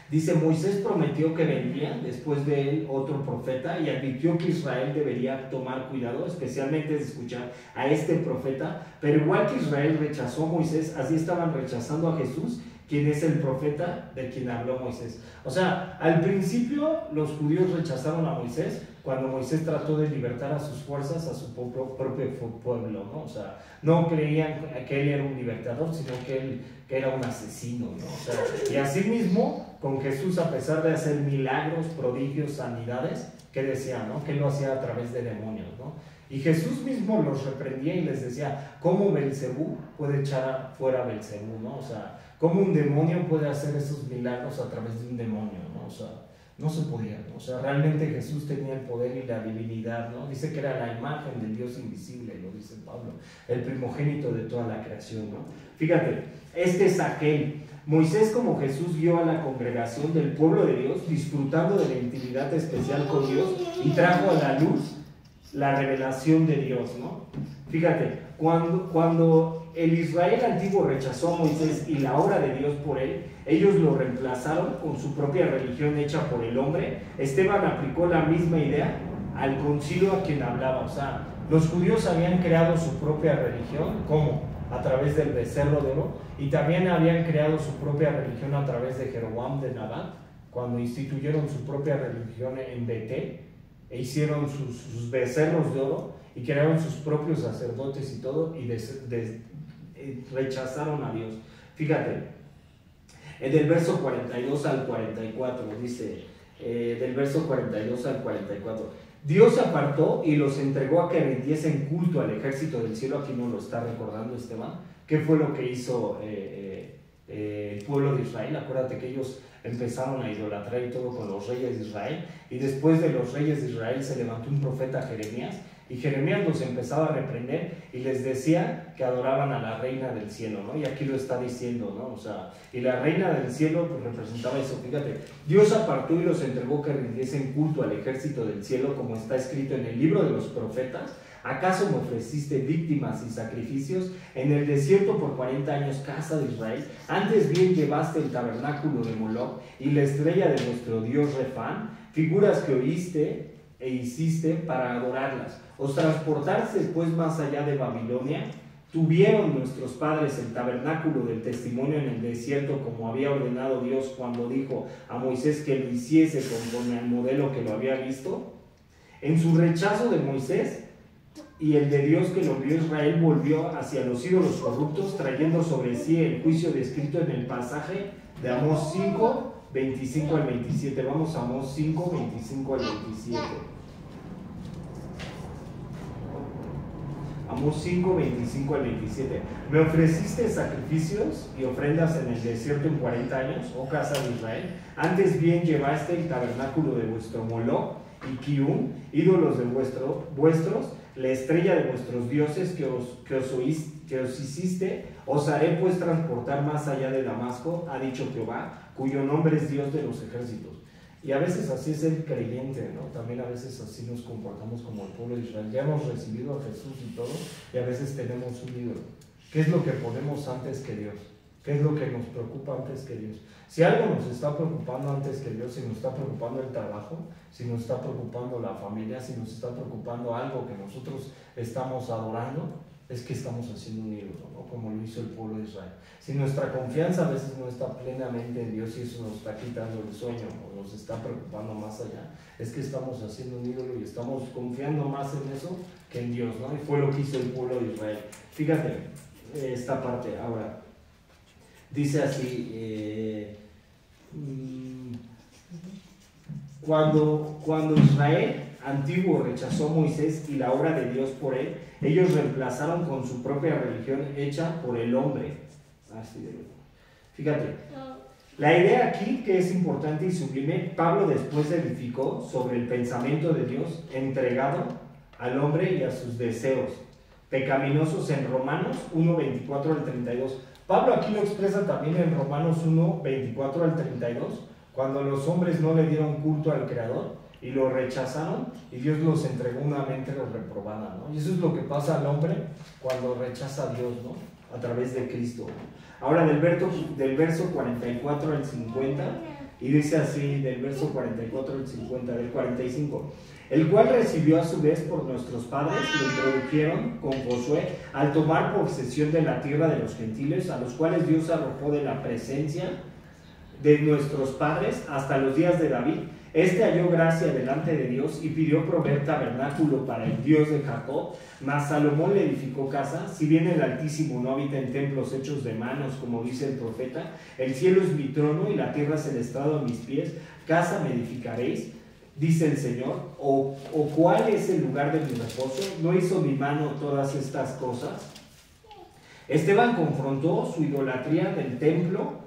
Dice, Moisés prometió que vendría después de él otro profeta y advirtió que Israel debería tomar cuidado, especialmente de escuchar a este profeta, pero igual que Israel rechazó a Moisés, así estaban rechazando a Jesús, quien es el profeta de quien habló Moisés. O sea, al principio los judíos rechazaron a Moisés cuando Moisés trató de libertar a sus fuerzas, a su propio pueblo, ¿no? O sea, no creían que él era un libertador, sino que él era un asesino, ¿no? O sea, y así mismo con Jesús, a pesar de hacer milagros, prodigios, sanidades, ¿qué decía, no? Que él lo hacía a través de demonios, ¿no? Y Jesús mismo los reprendía y les decía, ¿cómo Belcebú puede echar fuera a Belcebú, ¿no? O sea, ¿cómo un demonio puede hacer esos milagros a través de un demonio, ¿no? O sea, no se podía, ¿no? O sea, realmente Jesús tenía el poder y la divinidad, ¿no? Dice que era la imagen del Dios invisible, lo dice Pablo, el primogénito de toda la creación, ¿no? Fíjate, este es aquel. Moisés, como Jesús, guió a la congregación del pueblo de Dios, disfrutando de la intimidad especial con Dios, y trajo a la luz la revelación de Dios, ¿no? Fíjate, cuando el Israel antiguo rechazó a Moisés y la obra de Dios por él, ellos lo reemplazaron con su propia religión hecha por el hombre. Esteban aplicó la misma idea al concilio a quien hablaba. O sea, los judíos habían creado su propia religión, ¿cómo? A través del becerro de oro, y también habían creado su propia religión a través de Jeroboam de Nabat, cuando instituyeron su propia religión en Betel, e hicieron sus becerros de oro, y crearon sus propios sacerdotes y todo, y rechazaron a Dios. Fíjate, en el verso 42 al 44, dice, del verso 42 al 44, Dios se apartó y los entregó a que rindiesen culto al ejército del cielo. Aquí nos lo está recordando Esteban. ¿Qué fue lo que hizo el pueblo de Israel? Acuérdate que ellos empezaron a idolatrar y todo con los reyes de Israel, y después de los reyes de Israel se levantó un profeta, Jeremías, y Jeremías los empezaba a reprender y les decía que adoraban a la reina del cielo, ¿no? Y aquí lo está diciendo, ¿no? O sea, y la reina del cielo pues representaba eso. Fíjate, Dios apartó y los entregó que rindiesen culto al ejército del cielo, como está escrito en el libro de los profetas. ¿Acaso me ofreciste víctimas y sacrificios en el desierto por 40 años, casa de Israel? Antes bien llevaste el tabernáculo de Moloch y la estrella de nuestro dios Refán, figuras que oíste e hiciste para adorarlas. Os transportaste pues más allá de Babilonia. Tuvieron nuestros padres el tabernáculo del testimonio en el desierto, como había ordenado Dios cuando dijo a Moisés que lo hiciese conforme al modelo que lo había visto. En su rechazo de Moisés y el de Dios que lo envió Israel, volvió hacia los ídolos corruptos, trayendo sobre sí el juicio descrito en el pasaje de Amós 5, 25 al 27. Vamos a Amós 5, 25 al 27. Amós 5, 25 al 27. Me ofreciste sacrificios y ofrendas en el desierto en 40 años, oh casa de Israel. Antes bien llevaste el tabernáculo de vuestro Moloch y Kium, ídolos de vuestros, la estrella de vuestros dioses que os hiciste, os haré pues transportar más allá de Damasco, ha dicho Jehová, cuyo nombre es Dios de los ejércitos. Y a veces así es el creyente, ¿no? También a veces así nos comportamos como el pueblo de Israel. Ya hemos recibido a Jesús y todo, y a veces tenemos un ídolo. ¿Qué es lo que ponemos antes que Dios? ¿Qué es lo que nos preocupa antes que Dios? Si algo nos está preocupando antes que Dios, si nos está preocupando el trabajo, si nos está preocupando la familia, si nos está preocupando algo que nosotros estamos adorando, es que estamos haciendo un ídolo, ¿no? Como lo hizo el pueblo de Israel. Si nuestra confianza a veces no está plenamente en Dios y eso nos está quitando el sueño o nos está preocupando más allá, es que estamos haciendo un ídolo y estamos confiando más en eso que en Dios, ¿no? Y fue lo que hizo el pueblo de Israel. Fíjate esta parte ahora. Dice así, cuando Israel antiguo rechazó a Moisés y la obra de Dios por él, ellos reemplazaron con su propia religión hecha por el hombre. Así de luego. Fíjate, la idea aquí que es importante y sublime, Pablo después edificó sobre el pensamiento de Dios entregado al hombre y a sus deseos pecaminosos en Romanos 1, 24 al 32. Pablo aquí lo expresa también en Romanos 1, 24 al 32, cuando los hombres no le dieron culto al Creador y lo rechazaron, y Dios los entregó una mente reprobada, ¿no? Y eso es lo que pasa al hombre cuando rechaza a Dios, ¿no? A través de Cristo. Ahora del verso 44 al 50, y dice así, del verso 44 al 50, del 45, el cual recibió a su vez por nuestros padres, lo introdujeron con Josué al tomar posesión de la tierra de los gentiles, a los cuales Dios arrojó de la presencia de nuestros padres hasta los días de David. Este halló gracia delante de Dios y pidió proveer tabernáculo para el Dios de Jacob, mas Salomón le edificó casa. Si bien el Altísimo no habita en templos hechos de manos, como dice el profeta, el cielo es mi trono y la tierra es el estrado de mis pies, casa me edificaréis, dice el Señor. ¿O cuál es el lugar de mi reposo? ¿No hizo mi mano todas estas cosas? Esteban confrontó su idolatría del templo.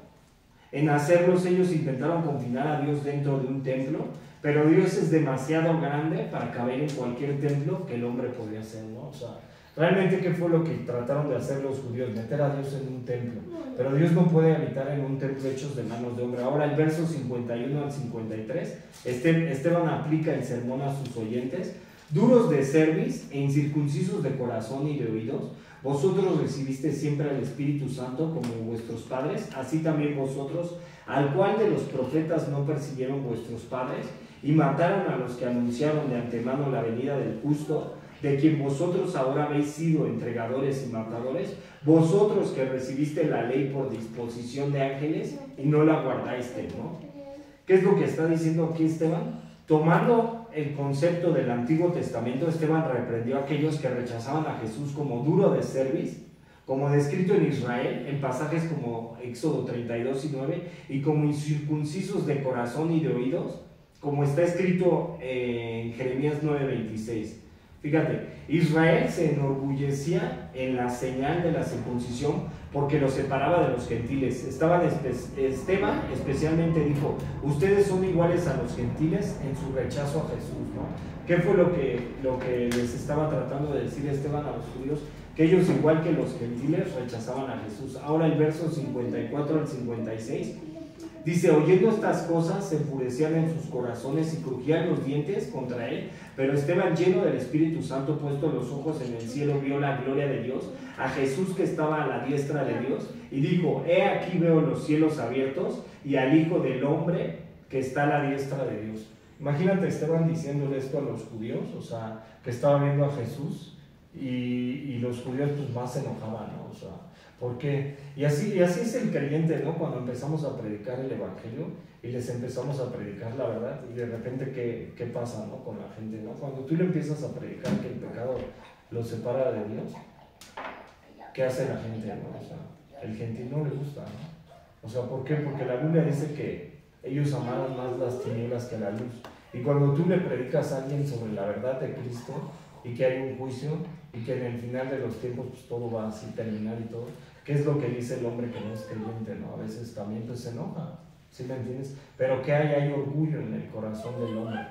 En hacerlos ellos intentaron confinar a Dios dentro de un templo, pero Dios es demasiado grande para caber en cualquier templo que el hombre podría hacer, ¿no? O sea, realmente ¿qué fue lo que trataron de hacer los judíos? Meter a Dios en un templo, pero Dios no puede habitar en un templo hechos de manos de hombre. Ahora el verso 51 al 53, Esteban aplica el sermón a sus oyentes: duros de cerviz e incircuncisos de corazón y de oídos, vosotros recibiste siempre al Espíritu Santo como vuestros padres, así también vosotros, al cual de los profetas no persiguieron vuestros padres, y mataron a los que anunciaron de antemano la venida del justo, de quien vosotros ahora habéis sido entregadores y matadores, vosotros que recibiste la ley por disposición de ángeles y no la guardaste, ¿no? ¿Qué es lo que está diciendo aquí Esteban? Tomando el concepto del Antiguo Testamento, Esteban reprendió a aquellos que rechazaban a Jesús como duro de cerviz, como descrito en Israel, en pasajes como Éxodo 32 y 9, y como incircuncisos de corazón y de oídos, como está escrito en Jeremías 9:26. Fíjate, Israel se enorgullecía en la señal de la circuncisión porque lo separaba de los gentiles. Esteban especialmente dijo, ustedes son iguales a los gentiles en su rechazo a Jesús, ¿no? ¿Qué fue lo que les estaba tratando de decir Esteban a los judíos? Que ellos, igual que los gentiles, rechazaban a Jesús. Ahora el verso 54 al 56 dice, oyendo estas cosas se enfurecían en sus corazones y crujían los dientes contra él, pero Esteban, lleno del Espíritu Santo, puesto los ojos en el cielo, vio la gloria de Dios, a Jesús que estaba a la diestra de Dios, y dijo, he aquí veo los cielos abiertos y al Hijo del Hombre que está a la diestra de Dios. Imagínate Esteban diciéndole esto a los judíos, o sea, que estaba viendo a Jesús, y los judíos pues más se enojaban, ¿no? O sea, ¿por qué? Y así es el creyente, ¿no? Cuando empezamos a predicar el Evangelio y les empezamos a predicar la verdad, y de repente, ¿qué pasa, ¿no? Con la gente, ¿no? Cuando tú le empiezas a predicar que el pecado los separa de Dios, ¿qué hace la gente, no? O sea, el gentil no le gusta, ¿no? O sea, ¿por qué? Porque la Biblia dice que ellos amaron más las tinieblas que la luz. Y cuando tú le predicas a alguien sobre la verdad de Cristo y que hay un juicio y que en el final de los tiempos pues todo va así terminar y todo, ¿qué es lo que dice el hombre que no es creyente, no? A veces también pues se enoja, ¿sí me entiendes? Pero ¿qué hay? Hay orgullo en el corazón del hombre,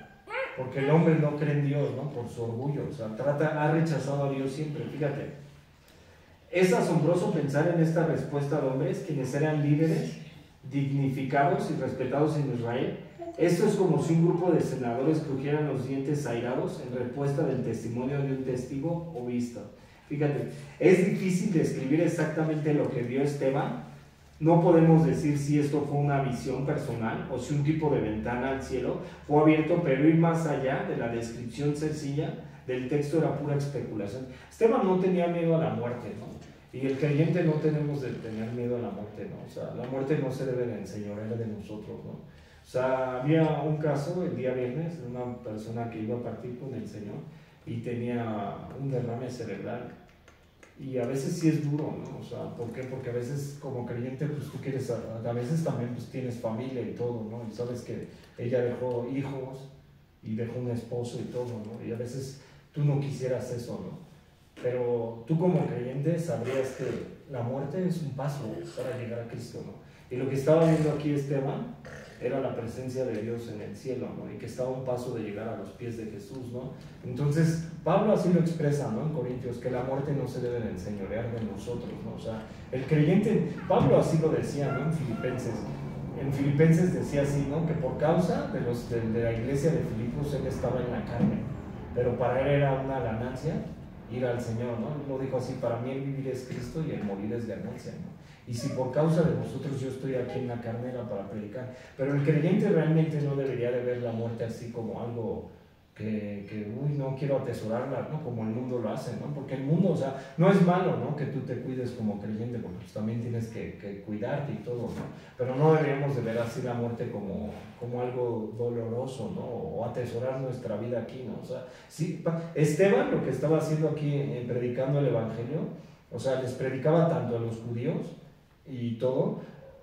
porque el hombre no cree en Dios, ¿no? Por su orgullo, o sea, ha rechazado a Dios siempre. Fíjate, es asombroso pensar en esta respuesta de hombres quienes eran líderes, dignificados y respetados en Israel. Esto es como si un grupo de senadores crujieran los dientes airados en respuesta del testimonio de un testigo o vista. Fíjate, es difícil describir exactamente lo que vio Esteban. No podemos decir si esto fue una visión personal o si un tipo de ventana al cielo fue abierto, pero ir más allá de la descripción sencilla del texto era pura especulación. Esteban no tenía miedo a la muerte, ¿no? Y el creyente no tenemos de tener miedo a la muerte, ¿no? O sea, la muerte no se debe de enseñorear de nosotros, ¿no? O sea, había un caso el día viernes de una persona que iba a partir con el Señor y tenía un derrame cerebral. Y a veces sí es duro, ¿no? O sea, ¿por qué? Porque a veces como creyente, pues tú quieres, a veces también pues tienes familia y todo, ¿no? Y sabes que ella dejó hijos y dejó un esposo y todo, ¿no? Y a veces tú no quisieras eso, ¿no? Pero tú como creyente sabrías que la muerte es un paso para llegar a Cristo, ¿no? Y lo que estaba viendo aquí Esteban era la presencia de Dios en el cielo, ¿no? Y que estaba a un paso de llegar a los pies de Jesús, ¿no? Entonces, Pablo así lo expresa, ¿no? En Corintios, que la muerte no se debe de enseñorear de nosotros, ¿no? O sea, el creyente, Pablo así lo decía, ¿no? En Filipenses. En Filipenses decía así, ¿no? Que por causa de la iglesia de Filipos él estaba en la carne, pero para él era una ganancia ir al Señor, ¿no? Él lo dijo así, para mí el vivir es Cristo y el morir es ganancia, ¿no? Y si por causa de vosotros yo estoy aquí en la carnera para predicar. Pero el creyente realmente no debería de ver la muerte así como algo uy, no quiero atesorarla, ¿no? Como el mundo lo hace, ¿no? Porque el mundo, o sea, no es malo, ¿no? Que tú te cuides como creyente, porque pues también tienes que cuidarte y todo, ¿no? Pero no deberíamos de ver así la muerte como algo doloroso, ¿no? O atesorar nuestra vida aquí, ¿no? O sea, sí, Esteban lo que estaba haciendo aquí predicando el Evangelio, o sea, les predicaba tanto a los judíos y todo,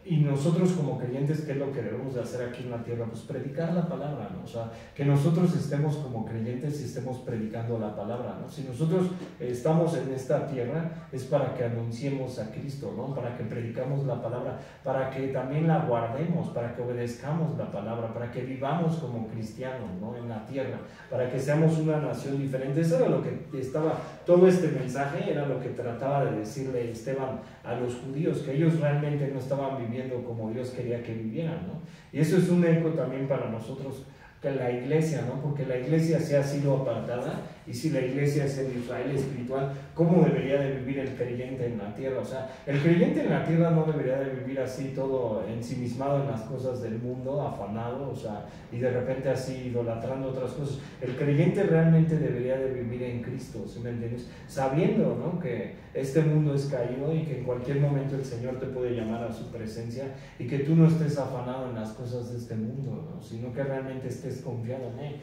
y nosotros como creyentes, ¿qué es lo que debemos de hacer aquí en la tierra? Pues predicar la palabra, ¿no? O sea, que nosotros estemos como creyentes y estemos predicando la palabra, ¿no? Si nosotros estamos en esta tierra es para que anunciemos a Cristo, ¿no? Para que predicamos la palabra, para que también la guardemos, para que obedezcamos la palabra, para que vivamos como cristianos, ¿no? En la tierra, para que seamos una nación diferente. Eso era lo que estaba, todo este mensaje era lo que trataba de decirle Esteban a los judíos, que ellos realmente no estaban viviendo como Dios quería que vivieran, ¿no? Y eso es un eco también para nosotros, que la iglesia, ¿no? Porque la iglesia se ha sido apartada, y si la iglesia es el Israel espiritual, ¿cómo debería de vivir el creyente en la tierra? O sea, el creyente en la tierra no debería de vivir así todo ensimismado en las cosas del mundo, afanado, o sea, y de repente así idolatrando otras cosas. El creyente realmente debería de vivir en Cristo, ¿sí me entiendes? Sabiendo, ¿no? Que este mundo es caído y que en cualquier momento el Señor te puede llamar a su presencia, y que tú no estés afanado en las cosas de este mundo, ¿no? Sino que realmente estés confiado en Él.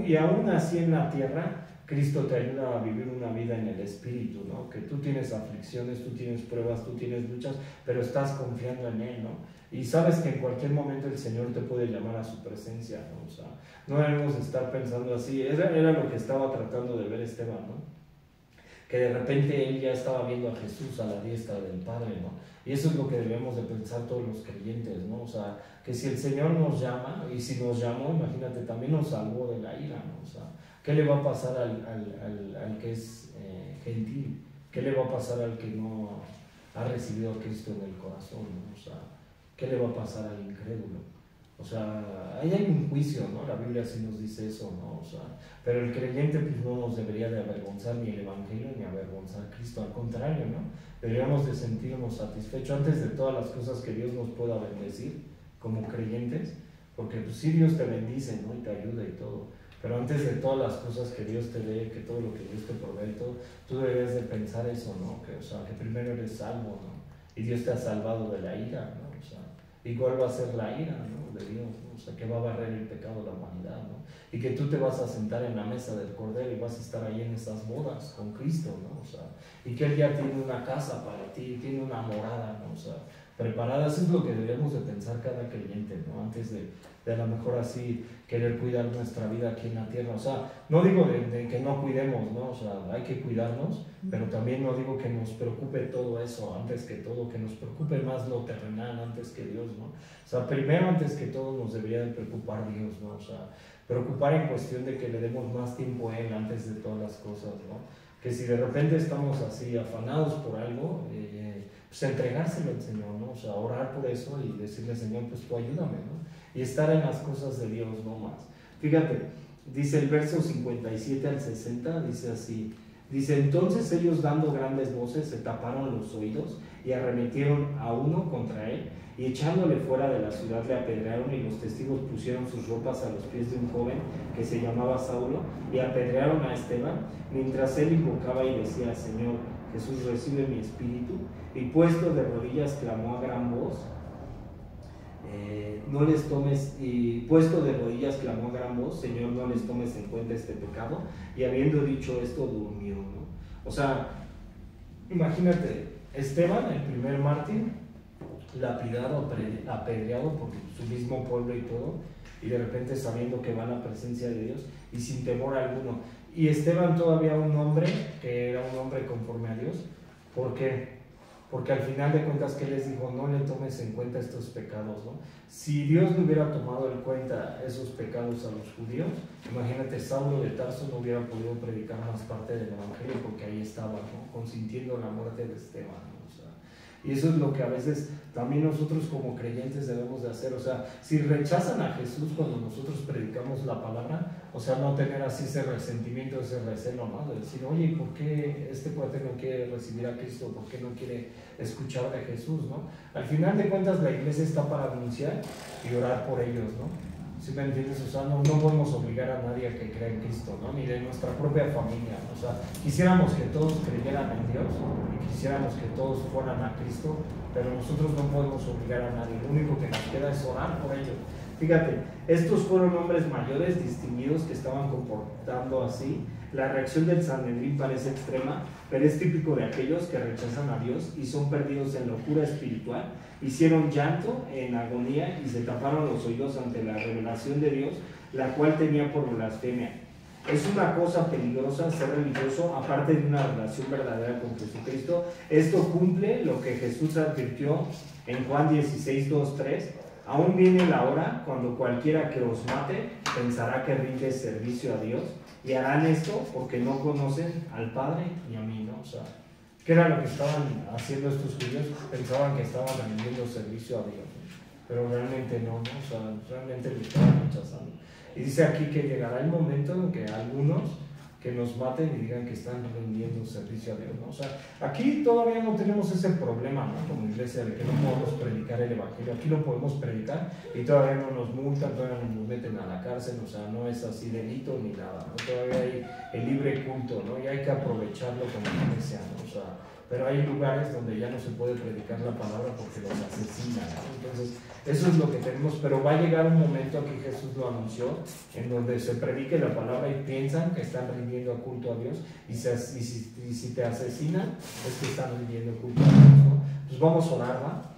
Y aún así en la tierra, Cristo te ayuda a vivir una vida en el Espíritu, ¿no? Que tú tienes aflicciones, tú tienes pruebas, tú tienes luchas, pero estás confiando en Él, ¿no? Y sabes que en cualquier momento el Señor te puede llamar a su presencia, ¿no? O sea, no debemos estar pensando así. Era lo que estaba tratando de ver Esteban, ¿no? Que de repente él ya estaba viendo a Jesús a la diestra del Padre, ¿no? Y eso es lo que debemos de pensar todos los creyentes, ¿no? O sea, que si el Señor nos llama, y si nos llamó, imagínate, también nos salvó de la ira, ¿no? O sea, ¿qué le va a pasar al que es gentil? ¿Qué le va a pasar al que no ha recibido a Cristo en el corazón, ¿no? O sea, ¿qué le va a pasar al incrédulo? O sea, ahí hay un juicio, ¿no? La Biblia sí nos dice eso, ¿no? O sea, pero el creyente pues no nos debería de avergonzar ni el Evangelio ni avergonzar a Cristo, al contrario, ¿no? Deberíamos de sentirnos satisfechos antes de todas las cosas que Dios nos pueda bendecir como creyentes, porque pues sí Dios te bendice, ¿no? Y te ayuda y todo, pero antes de todas las cosas que Dios te dé, que todo lo que Dios te provee, todo, tú debes de pensar eso, ¿no? Que, o sea, que primero eres salvo, ¿no? Y Dios te ha salvado de la ira, ¿no? O sea, ¿y cuál va a ser la ira, ¿no? De Dios, ¿no? O sea, que va a barrer el pecado de la humanidad, ¿no? Y que tú te vas a sentar en la mesa del Cordero y vas a estar ahí en esas bodas con Cristo, ¿no? O sea, y que Él ya tiene una casa para ti, tiene una morada, ¿no? O sea, preparada. Eso es lo que debemos de pensar cada creyente, ¿no? Antes de a lo mejor así querer cuidar nuestra vida aquí en la tierra. O sea, no digo de que no cuidemos, ¿no? O sea, hay que cuidarnos, pero también no digo que nos preocupe todo eso antes que todo, que nos preocupe más lo terrenal antes que Dios, ¿no? O sea, primero antes que todo nos debería de preocupar Dios, ¿no? O sea, preocupar en cuestión de que le demos más tiempo a Él antes de todas las cosas, ¿no? Que si de repente estamos así afanados por algo, pues entregárselo al Señor, ¿no? O sea, orar por eso y decirle, Señor, pues tú ayúdame, ¿no? Y estar en las cosas de Dios, no más. Fíjate, dice el verso 57 al 60, dice así, dice, entonces ellos dando grandes voces se taparon los oídos y arremetieron a uno contra él, y echándole fuera de la ciudad le apedrearon, y los testigos pusieron sus ropas a los pies de un joven que se llamaba Saulo, y apedrearon a Esteban, mientras él invocaba y decía, Señor Jesús, recibe mi espíritu, y puesto de rodillas clamó a gran voz, no les tomes, y puesto de rodillas clamó a gran voz, Señor, no les tomes en cuenta este pecado, y habiendo dicho esto, durmió, ¿no? O sea, imagínate, Esteban, el primer mártir, lapidado, apedreado por su mismo pueblo y todo, y de repente sabiendo que va a la presencia de Dios, y sin temor alguno. Y Esteban todavía un hombre, que era un hombre conforme a Dios. ¿Por qué? Porque al final de cuentas, ¿qué les dijo? No le tomes en cuenta estos pecados, ¿no? Si Dios no hubiera tomado en cuenta esos pecados a los judíos, imagínate, Saulo de Tarso no hubiera podido predicar más parte del Evangelio, porque ahí estaba, ¿no? Consintiendo la muerte de Esteban, ¿no? O sea, y eso es lo que a veces también nosotros como creyentes debemos de hacer. O sea, si rechazan a Jesús cuando nosotros predicamos la palabra, o sea, no tener así ese resentimiento, ese recelo, ¿no? De decir, oye, ¿por qué este cuate no quiere recibir a Cristo? ¿Por qué no quiere escuchar de Jesús, no? Al final de cuentas la iglesia está para anunciar y orar por ellos, ¿no? ¿Sí me entiendes? O sea, no podemos obligar a nadie a que crea en Cristo, ¿no? Ni de nuestra propia familia, ¿no? O sea, quisiéramos que todos creyeran en Dios y quisiéramos que todos fueran a Cristo, pero nosotros no podemos obligar a nadie. Lo único que nos queda es orar por ellos. Fíjate, estos fueron hombres mayores, distinguidos, que estaban comportando así. La reacción del Sanedrín parece extrema, pero es típico de aquellos que rechazan a Dios y son perdidos en locura espiritual. Hicieron llanto en agonía y se taparon los oídos ante la revelación de Dios, la cual tenía por blasfemia. Es una cosa peligrosa ser religioso aparte de una relación verdadera con Jesucristo. Esto cumple lo que Jesús advirtió en Juan 16, 2, 3. Aún viene la hora cuando cualquiera que os mate pensará que rinde servicio a Dios, y harán esto porque no conocen al Padre ni a mí, ¿no? O sea, ¿qué era lo que estaban haciendo estos judíos? Pensaban que estaban rendiendo servicio a Dios, ¿no? Pero realmente no, ¿no? O sea, realmente lo estaban rechazando. Y dice aquí que llegará el momento en que algunos que nos maten y digan que están rindiendo servicio a Dios, ¿no? O sea, aquí todavía no tenemos ese problema, ¿no? Como iglesia, de que no podemos predicar el Evangelio. Aquí lo podemos predicar y todavía no nos multan, todavía no nos meten a la cárcel, o sea, no es así delito ni nada, ¿no? Todavía hay el libre culto, ¿no? Y hay que aprovecharlo como iglesia, ¿no? O sea, pero hay lugares donde ya no se puede predicar la palabra porque los asesinan, ¿no? Entonces, eso es lo que tenemos, pero va a llegar un momento, aquí Jesús lo anunció, en donde se predique la palabra y piensan que están rindiendo culto a Dios, y si te asesinan, es que están rindiendo culto a Dios, ¿no? Pues vamos a orar, ¿va?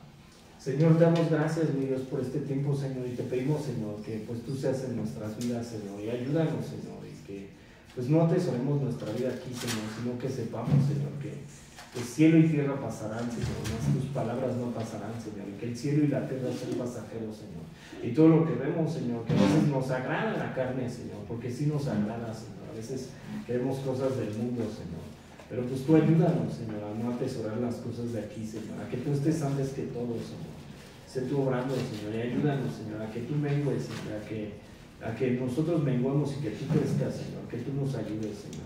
Señor, te damos gracias, mi Dios, por este tiempo, Señor, y te pedimos, Señor, que pues tú seas en nuestras vidas, Señor, y ayúdanos, Señor, y que pues no atesoremos nuestra vida aquí, Señor, sino que sepamos, Señor, que el cielo y tierra pasarán, Señor, mas tus palabras no pasarán, Señor, y que el cielo y la tierra son pasajeros, Señor. Y todo lo que vemos, Señor, que a veces nos agrada la carne, Señor, porque sí nos agrada, Señor. A veces queremos cosas del mundo, Señor. Pero pues tú ayúdanos, Señor, a no atesorar las cosas de aquí, Señor, a que tú estés antes que todo, Señor. Sé tú obrando, Señor, y ayúdanos, Señor, a que tú mengues, Señor, a que nosotros menguemos y que tú crezcas, Señor, que tú nos ayudes, Señor.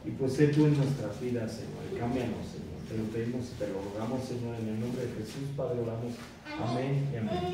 Y pues sé tú en nuestras vidas, Señor, y cámbianos, Señor. Te lo pedimos y te lo rogamos, Señor, en el nombre de Jesús, Padre, oramos. Amén y amén.